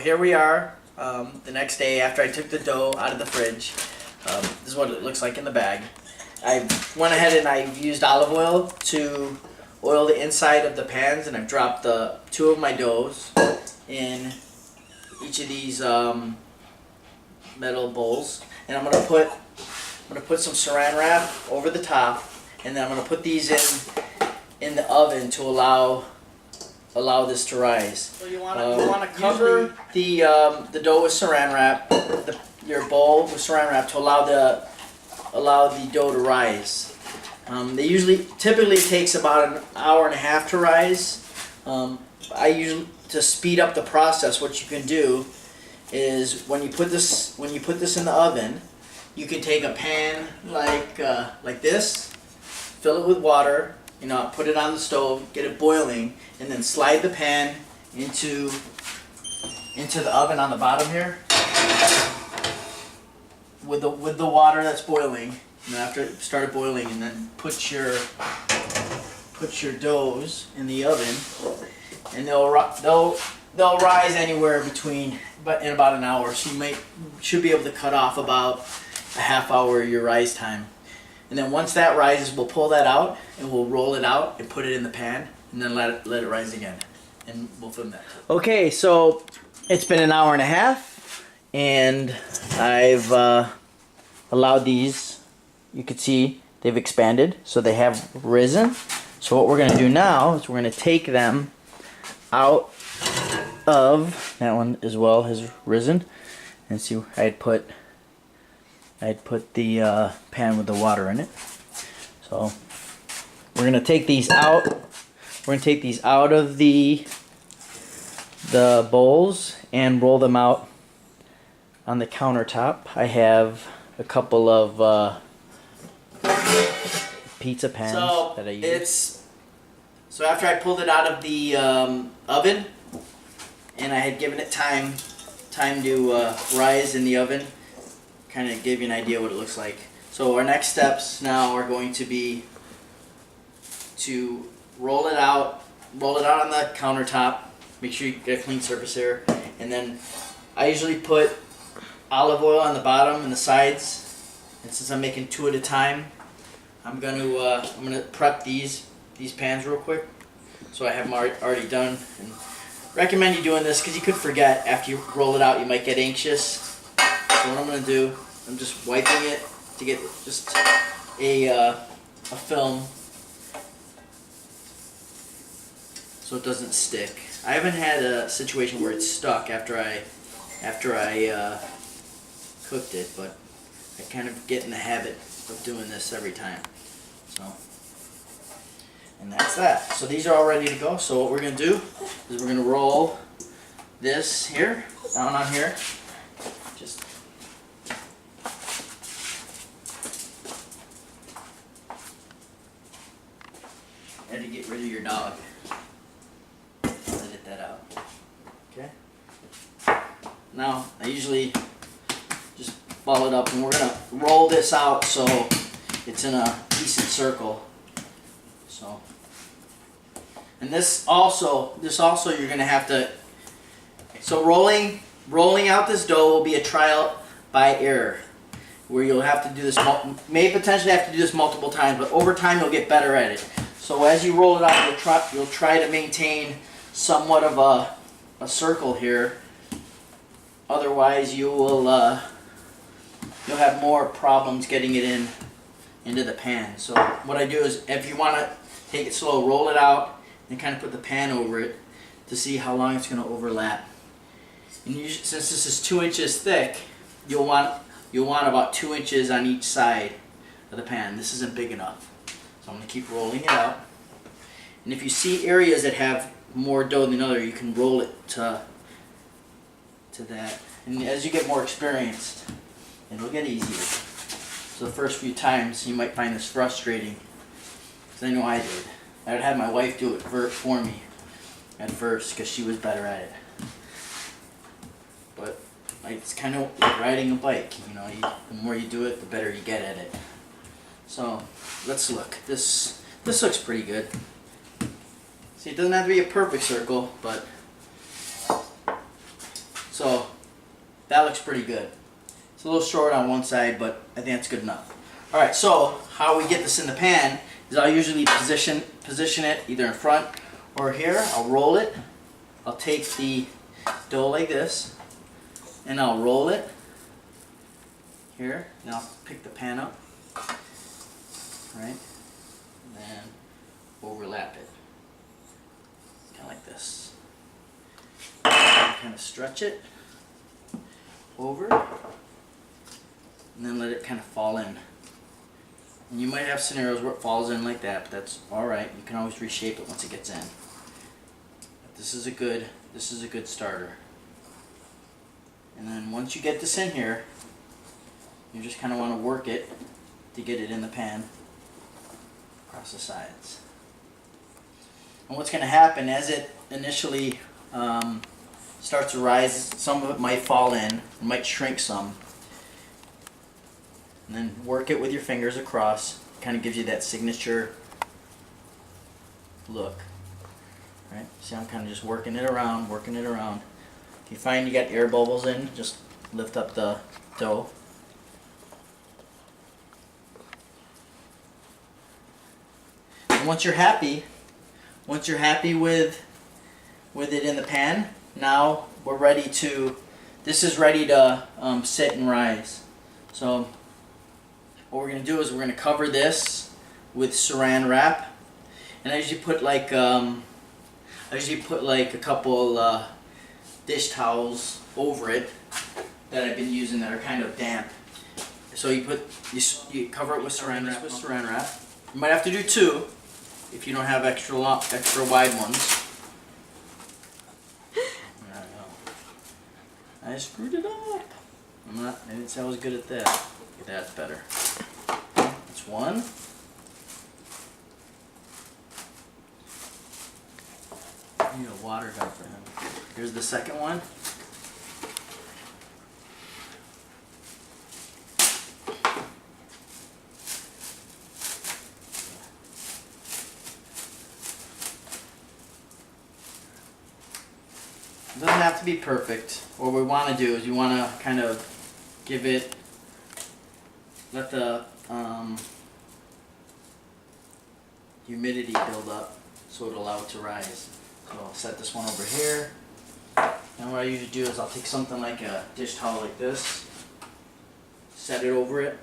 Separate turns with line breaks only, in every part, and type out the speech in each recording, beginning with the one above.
here we are, the next day after I took the dough out of the fridge. This is what it looks like in the bag. I went ahead and I used olive oil to oil the inside of the pans, and I've dropped two of my doughs in each of these metal bowls, and I'm gonna put some saran wrap over the top, and then I'm gonna put these in the oven to allow this to rise. So you wanna cover the dough with saran wrap, your bowl with saran wrap to allow the dough to rise. Typically it takes about an hour and a half to rise. To speed up the process, what you can do is when you put this in the oven, you can take a pan like this, fill it with water, put it on the stove, get it boiling, and then slide the pan into the oven on the bottom here with the water that's boiling. And after it started boiling, and then put your doughs in the oven, and they'll rise anywhere between in about an hour. So you should be able to cut off about a half hour of your rise time. And then once that rises, we'll pull that out and we'll roll it out and put it in the pan, and then let it rise again, and we'll film that. Okay, so it's been an hour and a half, and I've allowed these. You can see they've expanded, so they have risen. So what we're going to do now is we're going to take them out of that one as well has risen, and see I had put the pan with the water in it. So we're going to take these out. We're going to take these out of the bowls and roll them out on the countertop. I have a couple of pizza pans that I use. So after I pulled it out of the oven, and I had given it time to rise in the oven, kind of give you an idea what it looks like. So our next steps now are going to be to roll it out on the countertop. Make sure you get a clean surface here, and then I usually put olive oil on the bottom and the sides. And since I'm making two at a time, I'm gonna prep these pans real quick, so I have them already done. And recommend you doing this because you could forget after you roll it out. You might get anxious. So what I'm gonna do, I'm just wiping it to get just a film so it doesn't stick. I haven't had a situation where it's stuck after I cooked it, but I kind of get in the habit of doing this every time. So, and that's that. So these are all ready to go. So what we're going to do is we're going to roll this here, down on here. Just had to get rid of your dog. Edit that out. Okay. Now I usually just ball it up, and we're gonna roll this out so it's in a decent circle. So, and this also you're gonna have to. So rolling out this dough will be a trial by error, where you'll have to do this. May potentially have to do this multiple times, but over time you'll get better at it. So as you roll it out, you'll try to maintain somewhat of a circle here. Otherwise, you'll have more problems getting it into the pan. So what I do is, if you want to take it slow, roll it out and kind of put the pan over it to see how long it's going to overlap. And since this is 2 inches thick, you'll want about 2 inches on each side of the pan. This isn't big enough, so I'm going to keep rolling it out. And if you see areas that have more dough than other, you can roll it to that. And as you get more experienced, it'll get easier. So the first few times you might find this frustrating, because I know I did. I would have my wife do it for me at first because she was better at it. But it's kind of like riding a bike. The more you do it, the better you get at it. So let's look. This looks pretty good. See, it doesn't have to be a perfect circle, but So that looks pretty good. It's a little short on one side, but I think that's good enough. Alright, so how we get this in the pan is I'll usually position it either in front or here. I'll roll it. I'll take the dough like this and I'll roll it here, and I'll pick the pan up, right, and then overlap it, kind of like this. Kind of stretch it over, and then let it kind of fall in. And you might have scenarios where it falls in like that, but that's all right. You can always reshape it once it gets in. But this is a good starter. And then once you get this in here, you just kind of want to work it to get it in the pan across the sides. And what's going to happen as it initially starts to rise, some of it might fall in, it might shrink some. And then work it with your fingers across. Kind of gives you that signature look. Right? See, I'm kind of just working it around, working it around. If you find you got air bubbles in, just lift up the dough. And once you're happy with it in the pan, now we're ready to, this is ready to sit and rise. So what we're going to do is we're going to cover this with saran wrap, and I usually put like a couple dish towels over it that I've been using that are kind of damp. So you cover it with saran wrap. You might have to do two if you don't have extra wide ones. I screwed it up. I didn't say I was good at that. Okay, that's better. That's one. I need a water gun for him. Here's the second one. It doesn't have to be perfect. What we want to do is you want to kind of give it, let the humidity build up so it'll allow it to rise. So I'll set this one over here. And what I usually do is I'll take something like a dish towel like this, set it over it,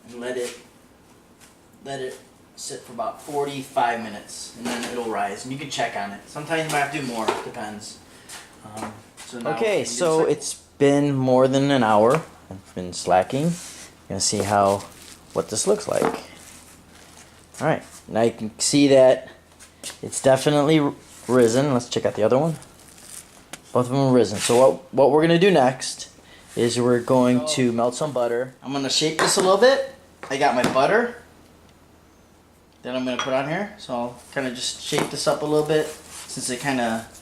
and let it sit for about 45 minutes, and then it'll rise. And you can check on it. Sometimes you might have to do more, depends. Okay, so it's been more than an hour. I've been slacking. You're gonna see what this looks like. All right, now you can see that it's definitely risen. Let's check out the other one. Both of them are risen. So what we're gonna do next is we're going to melt some butter. I'm gonna shape this a little bit. I got my butter that I'm gonna put on here. So I'll kind of just shape this up a little bit since it kind of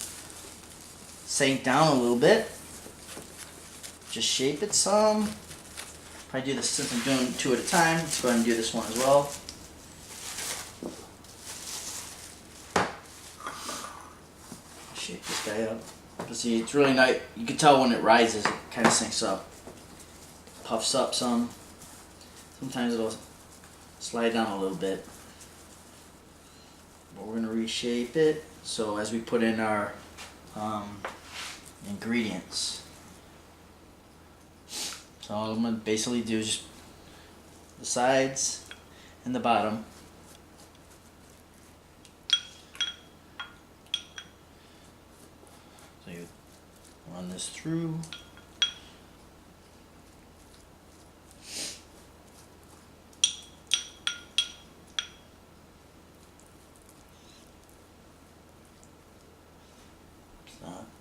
sank down a little bit. Just shape it some. Probably do this since I'm doing two at a time. Let's go ahead and do this one as well. Shape this guy up. But see, it's really nice. You can tell when it rises, it kind of sinks up. Puffs up some. Sometimes it'll slide down a little bit. But we're going to reshape it so as we put in our ingredients. So all I'm going to basically do is just the sides and the bottom. So you run this through.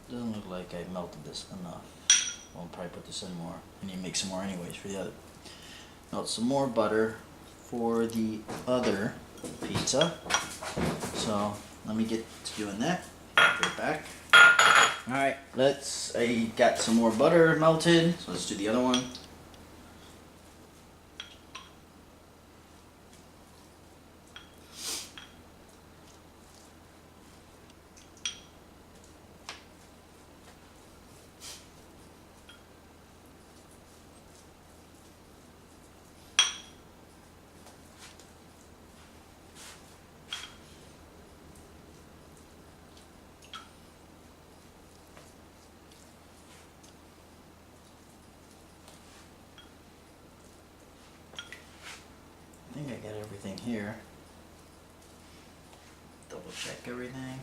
Doesn't look like I melted this enough. I'll probably put this in more. I need to make some more anyways for the other. Melt some more butter for the other pizza. So let me get to doing that. Right back. Alright, I got some more butter melted, so let's do the other one. everything here. Double check everything.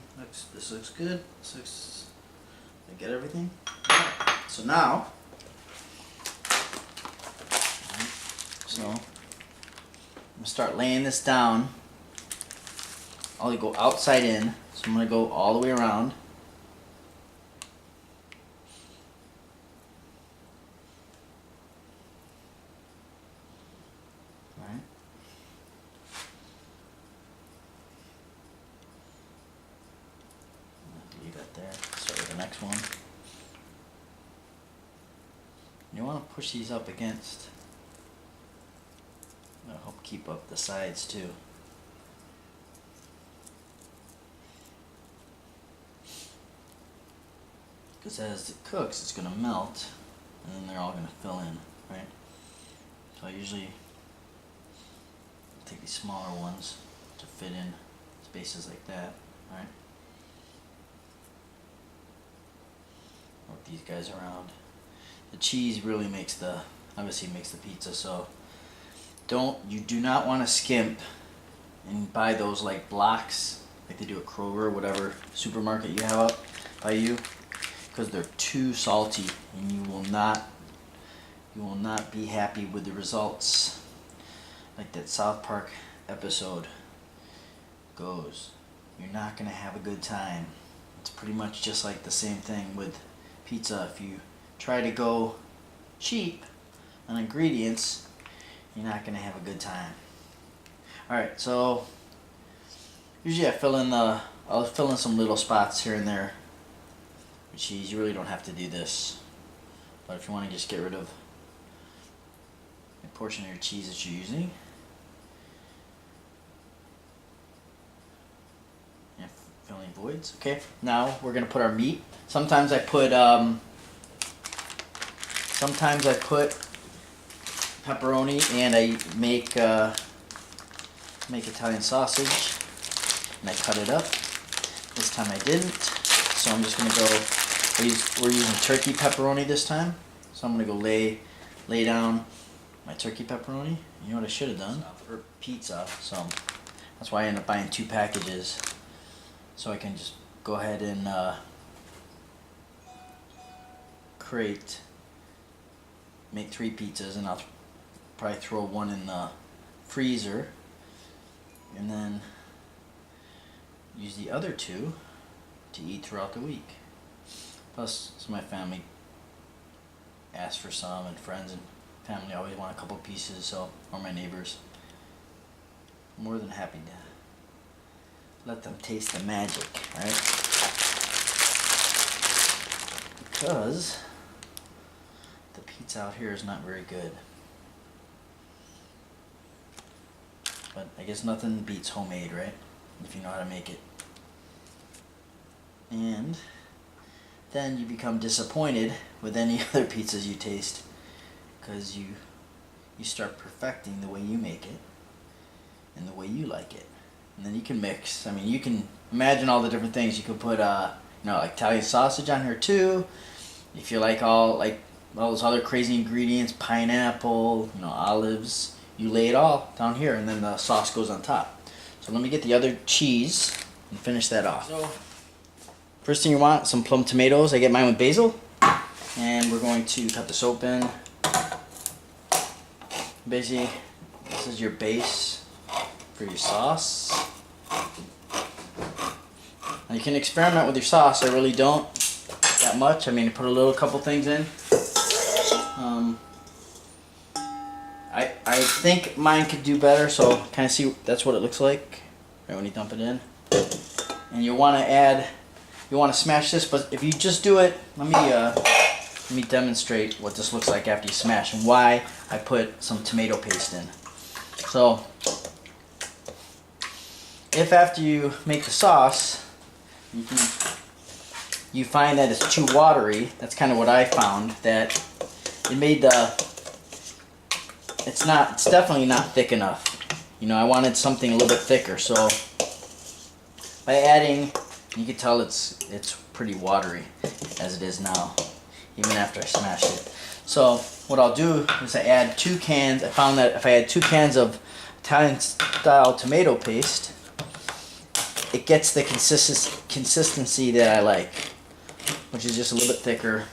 This looks good. This looks. I get everything. So now, I'm gonna start laying this down. I'll go outside in, so I'm gonna go all the way around. Leave that there. Start with the next one. You want to push these up against. That'll help keep up the sides too. Because as it cooks, it's going to melt, and then they're all going to fill in, right? So I usually take these smaller ones to fit in spaces like that, right? Work these guys around. The cheese really obviously makes the pizza, so you do not want to skimp and buy those like blocks like they do at Kroger or whatever supermarket you have up by you, because they're too salty and you will not be happy with the results. Like that South Park episode goes, you're not gonna have a good time. It's pretty much just like the same thing with pizza. If you try to go cheap on ingredients, you're not gonna have a good time. Alright, so usually I'll fill in some little spots here and there with cheese. You really don't have to do this, but if you want to just get rid of a portion of your cheese that you're using, and fill any voids. Okay, now we're gonna put our meat. Sometimes I put pepperoni, and I make Italian sausage, and I cut it up. This time I didn't, so I'm just gonna go. We're using turkey pepperoni this time, so I'm gonna go lay down my turkey pepperoni. You know what I should have done for pizza, so that's why I ended up buying 2 packages, so I can just go ahead and make 3 pizzas, and I'll probably throw 1 in the freezer, and then use the other 2 to eat throughout the week. Plus, some of my family asked for some, and friends and family always want a couple pieces, so, or my neighbors. I'm more than happy to let them taste the magic, right? Because the pizza out here is not very good. But I guess nothing beats homemade, right? If you know how to make it. And then you become disappointed with any other pizzas you taste, because you start perfecting the way you make it and the way you like it. And then you can mix. I mean, you can imagine all the different things. You could put like Italian sausage on here too, if you like all those other crazy ingredients, pineapple, olives. You lay it all down here, and then the sauce goes on top. So let me get the other cheese and finish that off. So first thing you want, some plum tomatoes. I get mine with basil, and we're going to cut this open. Basically, this is your base for your sauce. And you can experiment with your sauce. I really don't that much. I mean, I put a couple things in. I think mine could do better, so kind of see that's what it looks like right when you dump it in. And you want to smash this, but if you just do it, let me demonstrate what this looks like after you smash and why I put some tomato paste in. So if after you make the sauce you find that it's too watery, that's kind of what I found, that it made it's definitely not thick enough. I wanted something a little bit thicker, so by adding, you can tell it's pretty watery as it is now, even after I smashed it. So what I'll do is I add 2 cans. I found that if I add 2 cans of Italian style tomato paste, it gets the consistency that I like, which is just a little bit thicker.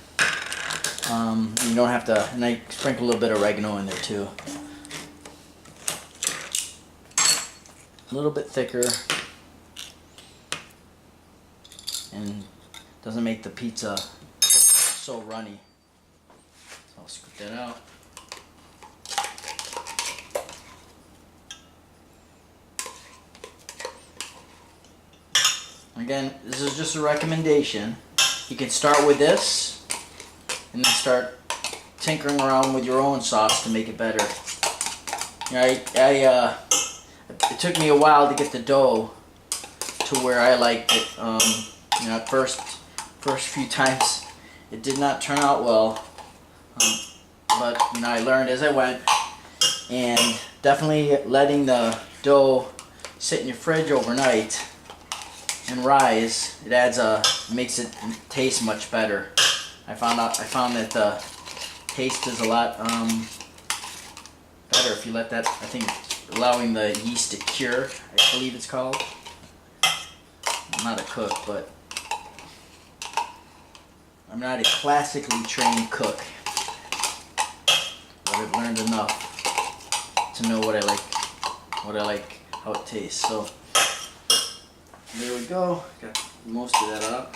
You don't have to, and I sprinkle a little bit of oregano in there too. A little bit thicker, and doesn't make the pizza so runny. So I'll scoop that out. Again, this is just a recommendation. You can start with this and then start tinkering around with your own sauce to make it better. It took me a while to get the dough to where I liked it. At first few times it did not turn out well, but I learned as I went, and definitely letting the dough sit in your fridge overnight and rise, makes it taste much better. I found that the taste is a lot better if you let that, I think, allowing the yeast to cure, I believe it's called. I'm not a cook, but I'm not a classically trained cook, but I've learned enough to know what I like, how it tastes. So there we go. Got most of that up.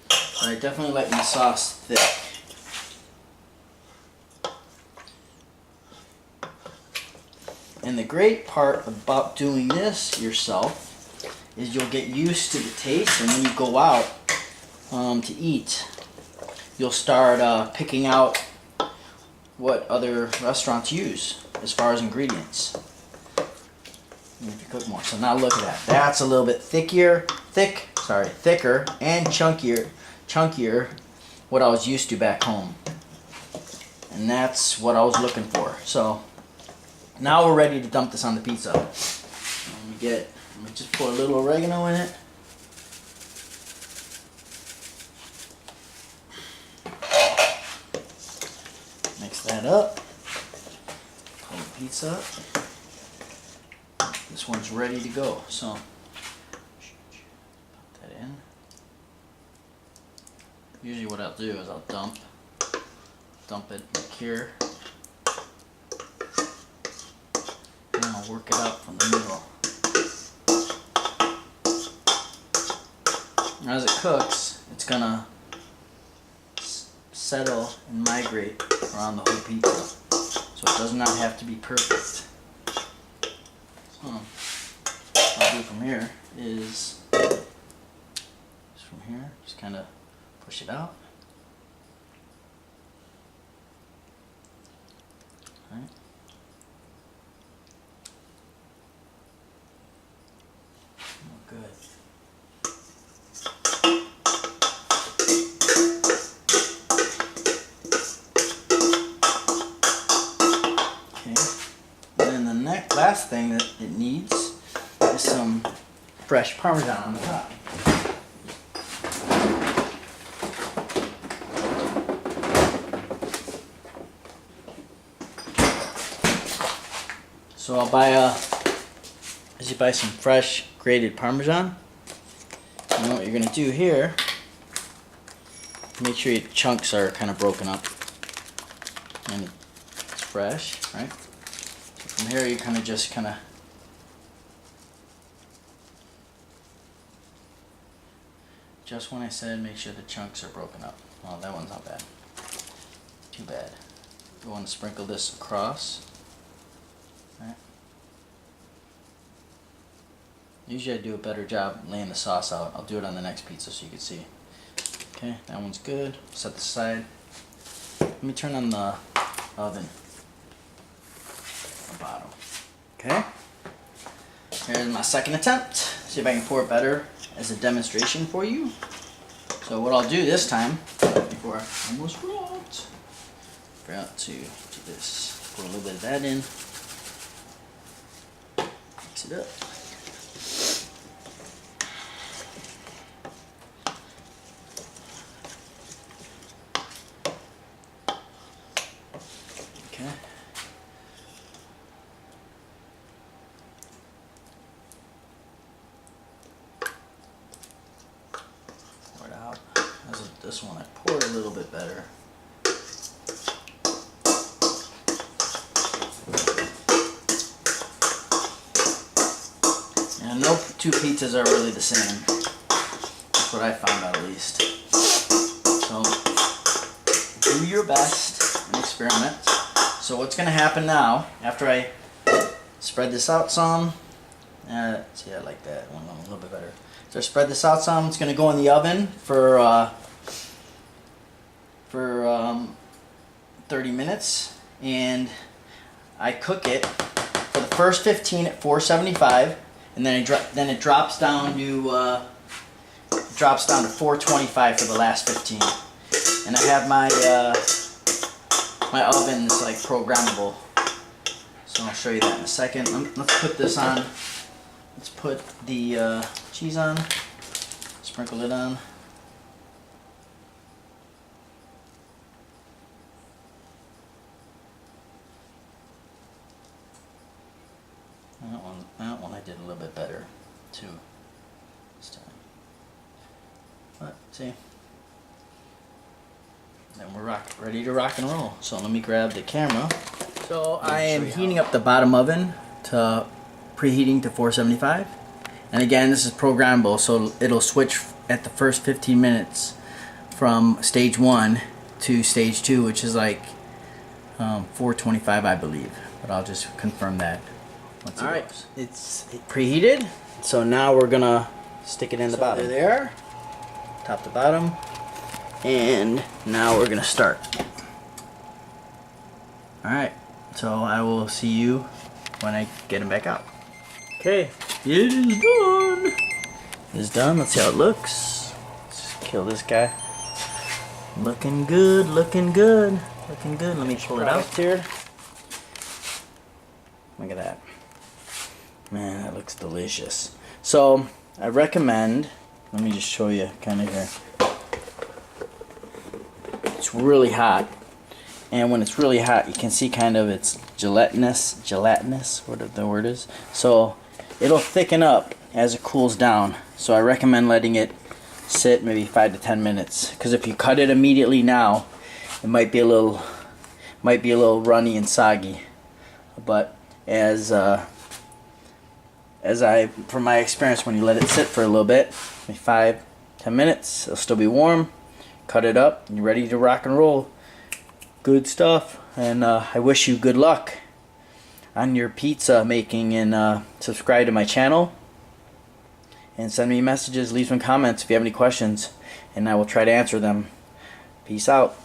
But I definitely like my sauce thick. And the great part about doing this yourself is you'll get used to the taste, and when you go out to eat, you'll start picking out what other restaurants use as far as ingredients. If you cook more. So now look at that. That's a little bit thicker and chunkier what I was used to back home. And that's what I was looking for. So now we're ready to dump this on the pizza. Let me just put a little oregano in it. Mix that up. Pull the pizza up. This one's ready to go, so put that in. Usually what I'll do is I'll dump it like here, and I'll work it up from the middle. Now as it cooks, it's gonna settle and migrate around the whole pizza, so it does not have to be perfect. What I'll do from here is just kind of push it out. All right. Oh, good. Last thing that it needs is some fresh parmesan on the top. So I'll buy some fresh grated parmesan. And what you're gonna do here, make sure your chunks are kind of broken up and it's fresh, right? From here you just when I said make sure the chunks are broken up. Oh, that one's not bad. Too bad. You want to sprinkle this across. Right. Usually I do a better job laying the sauce out. I'll do it on the next pizza so you can see. Okay, that one's good. Set this aside. Let me turn on the oven. Bottom. Okay. Here's my second attempt. See if I can pour it better as a demonstration for you. So what I'll do this time, before I almost forgot to do this, put a little bit of that in, mix it up. Okay. this one. I poured a little bit better. And no two pizzas are really the same. That's what I found out, at least. So do your best and experiment. So what's going to happen now, after I spread this out some, see, I like that one a little bit better. So I spread this out some. It's going to go in the oven for 30 minutes, and I cook it for the first 15 at 475, and then it drops down to 425 for the last 15. And I have my my oven is like programmable, so I'll show you that in a second. Let's put this on. Let's put the cheese on. Sprinkle it on. That one I did a little bit better too this time. But see, then we're ready to rock and roll. So let me grab the camera. So I am heating up the bottom oven to preheating to 475, and again, this is programmable, so it'll switch at the first 15 minutes from stage 1 to stage 2, which is like 425, I believe, but I'll just confirm that. Alright, it's preheated, so now we're gonna stick it in the bottom. There, top to bottom, and now we're gonna start. Alright, so I will see you when I get them back out. Okay, it is done. It's done. Let's see how it looks. Let's just kill this guy. Looking good, looking good, looking good. Let me pull it out here. Look at that. Man, that looks delicious. So I recommend, let me just show you kind of here. It's really hot, and when it's really hot, you can see kind of it's gelatinous, whatever the word is. So it'll thicken up as it cools down. So I recommend letting it sit maybe 5 to 10 minutes, because if you cut it immediately now, it might be a little runny and soggy. But from my experience, when you let it sit for a little bit, maybe 5-10 minutes, it'll still be warm. Cut it up, and you're ready to rock and roll. Good stuff, and I wish you good luck on your pizza making, and subscribe to my channel and send me messages, leave some comments if you have any questions, and I will try to answer them. Peace out.